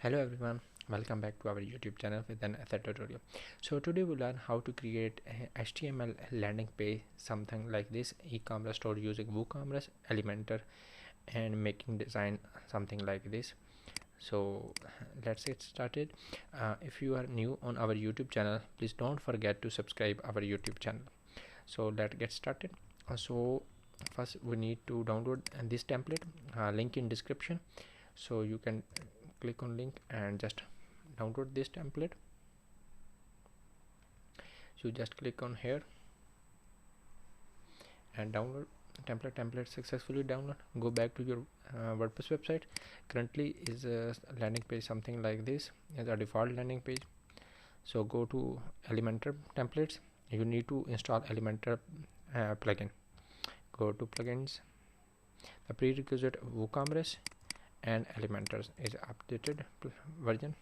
Hello everyone, welcome back to our YouTube channel with another tutorial. So today we learn how to create a HTML landing page, something like this e-commerce store using WooCommerce, Elementor, and making design something like this. So let's get started. If you are new on our YouTube channel, please don't forget to subscribe our YouTube channel. So let's get started. So first we need to download this template, link in description. So you can click on link and just download this template. So just click on here and download template successfully download. Go back to your WordPress website. Currently is a landing page something like this as a default landing page. So go to Elementor templates. You need to install Elementor plugin. Go to plugins. The prerequisite WooCommerce and Elementor is updated version.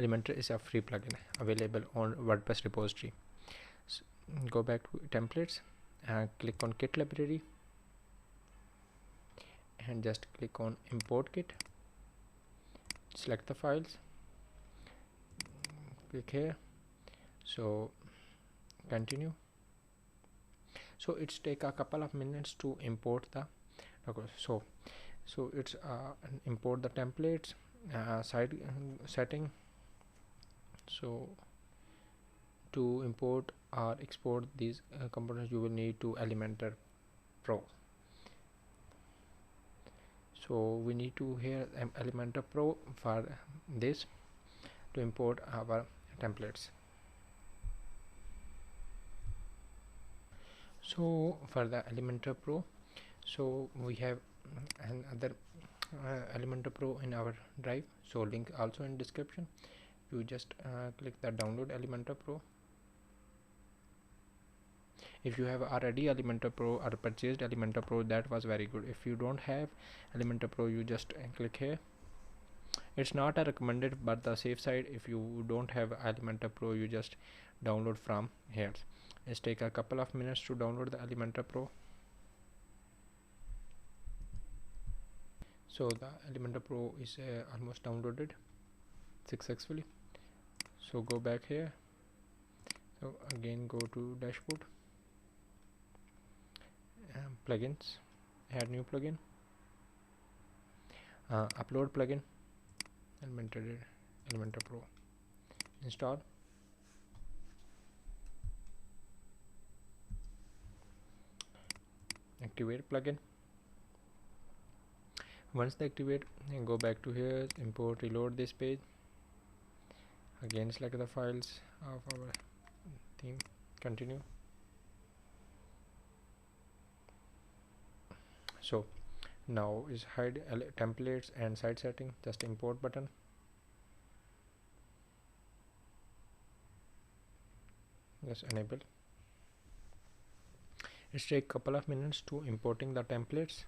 Elementor is a free plugin available on WordPress repository. So go back to templates and click on kit library and just click on import kit. Select the files, click here, so continue. So it's take a couple of minutes to import the so it's import the templates, site setting. So to import or export these components, you will need to Elementor Pro. So we need to here Elementor Pro for this to import our templates. So for the Elementor Pro, so we have another Elementor Pro in our drive, so link also in description. You just click the download Elementor Pro. If you have already Elementor Pro or purchased Elementor Pro, that was very good. If you don't have Elementor Pro, you just click here. It's not a recommended, but the safe side, if you don't have Elementor Pro, you just download from here. It's take a couple of minutes to download the Elementor Pro. So the Elementor Pro is almost downloaded successfully. So go back here. So again go to dashboard, plugins, add new plugin, upload plugin, Elementor Pro, install, activate plugin. Once they activate, go back to here, import, reload this page. Again select the files of our theme, continue. So now is hide templates and site setting, just import button. Just enable. It's take couple of minutes to importing the templates.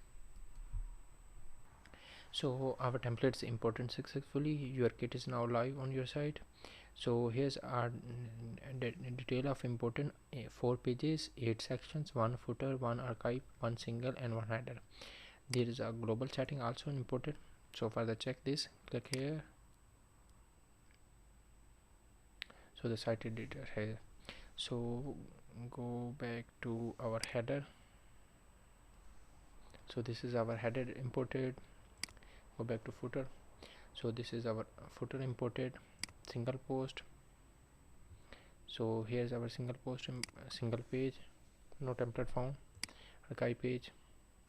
So our templates imported successfully. Your kit is now live on your site. So here's our detail of important 4 pages, 8 sections, 1 footer, 1 archive, 1 single and 1 header. There is a global setting also imported. So for the check this, click here. So the site editor here. So go back to our header. So this is our header imported. Go back to footer. So this is our footer imported, single post. So here's our single post, single page, no template found, archive page.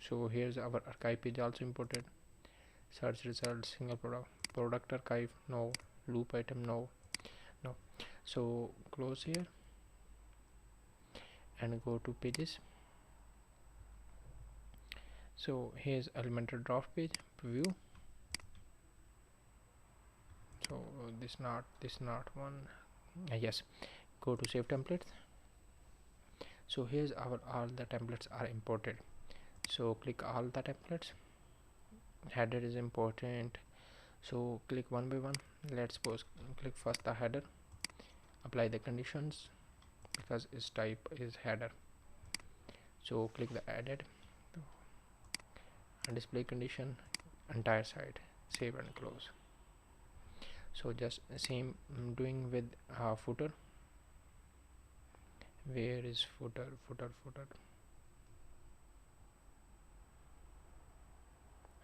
So here's our archive page also imported, search results, single product archive, no, loop item, no. So close here and go to pages. So here's Elementor draft page, view. So this not one, yes. Go to save templates. So here's our all the templates are imported. So click all the templates. Header is important, so click one by one. Let's suppose click first the header, apply the conditions because its type is header. So click the edit and display condition, entire site, save and close. So just same doing with footer. Where is footer?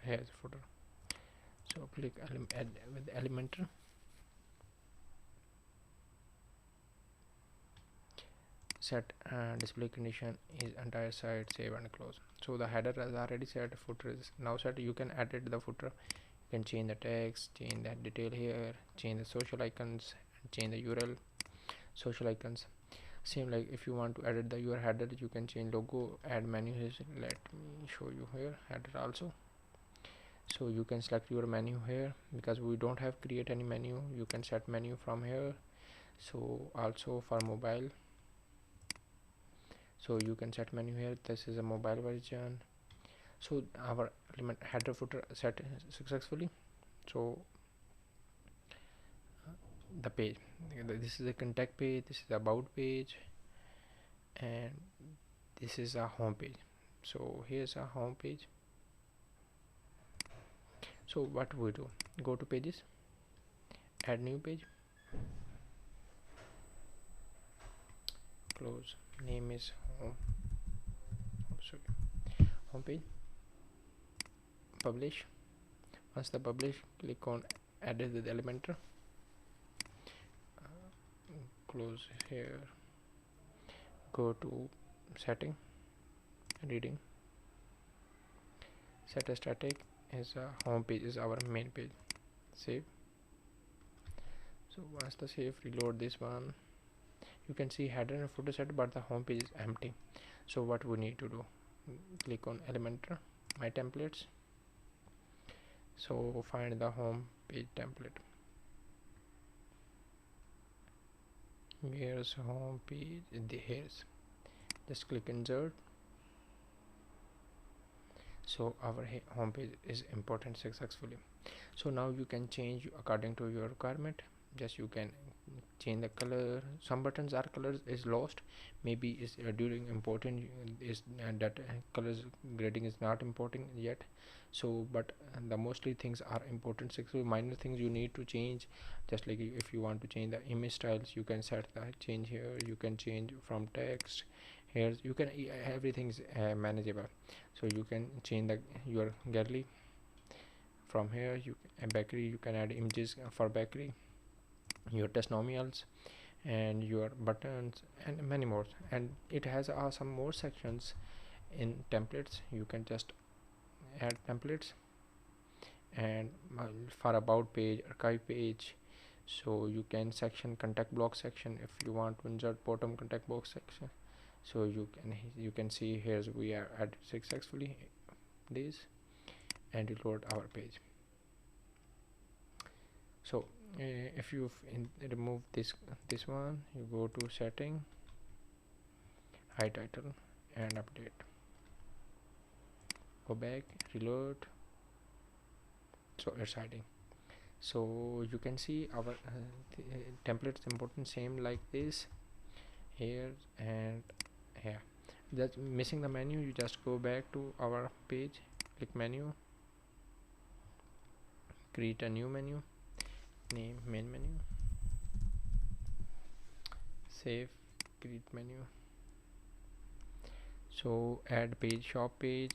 Here's footer. So click add with Elementor. Set display condition is entire site, save and close. So the header is already set, footer is now set. You can edit the footer, you can change the text, change that detail here, change the social icons, change the URL. Social icons same, like if you want to edit the your header, you can change logo, add menu here. Let me show you here header also. So you can select your menu here, because we don't have create any menu. You can set menu from here. So also for mobile, so you can set menu here. This is a mobile version. So our element header footer set successfully. So the page, this is a contact page, this is the about page, and this is a home page. So here's a home page. So what we do, go to pages, add new page, close, name is home, home page, publish. Once the publish, click on edit with Elementor, close here, go to setting, reading, set a static is a home page is our main page, save. So once the save, reload this one, you can see header and footer set, but the home page is empty. So what we need to do, click on Elementor, my templates. So find the home page template. Here's home page, here's, just click insert. So our home page is imported successfully. So now you can change according to your requirement. Just you can change the color. Some buttons are colors is lost, maybe is during importing is that colors grading is not importing yet. So but the mostly things are important. So minor things you need to change, just like if you want to change the image styles, you can set the change here. You can change from text here, you can everything is manageable. So you can change the your gallery from here. You bakery, you can add images for bakery, your testimonials and your buttons and many more. And it has some more sections in templates. You can just add templates, and for about page, archive page. So you can section contact block section if you want to insert bottom contact box section. So you can see here's we are added successfully this, and reload our page. So if you remove this one, you go to setting, hide title and update, go back, reload. So it's hiding. So you can see our templates important same like this here and here. That's missing the menu, you just go back to our page, click menu, create a new menu, name main menu, save, create menu. So add page, shop page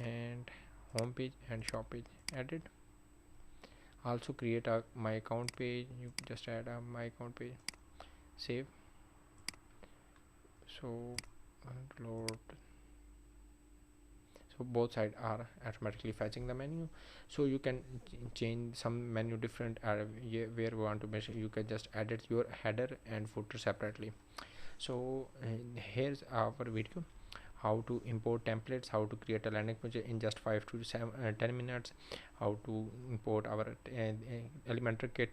and home page and shop page added. Also create a my account page, you just add a my account page, save. So load. So both sides are automatically fetching the menu. So you can change some menu different where we want to measure. You can just edit your header and footer separately. So here's our video, how to import templates, how to create a landing page in just 5 to 10 minutes, how to import our Elementor kit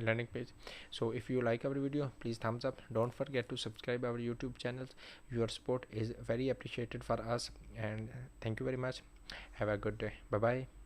landing page. So if you like our video, please thumbs up. Don't forget to subscribe our YouTube channels. Your support is very appreciated for us, and thank you very much. Have a good day. Bye bye.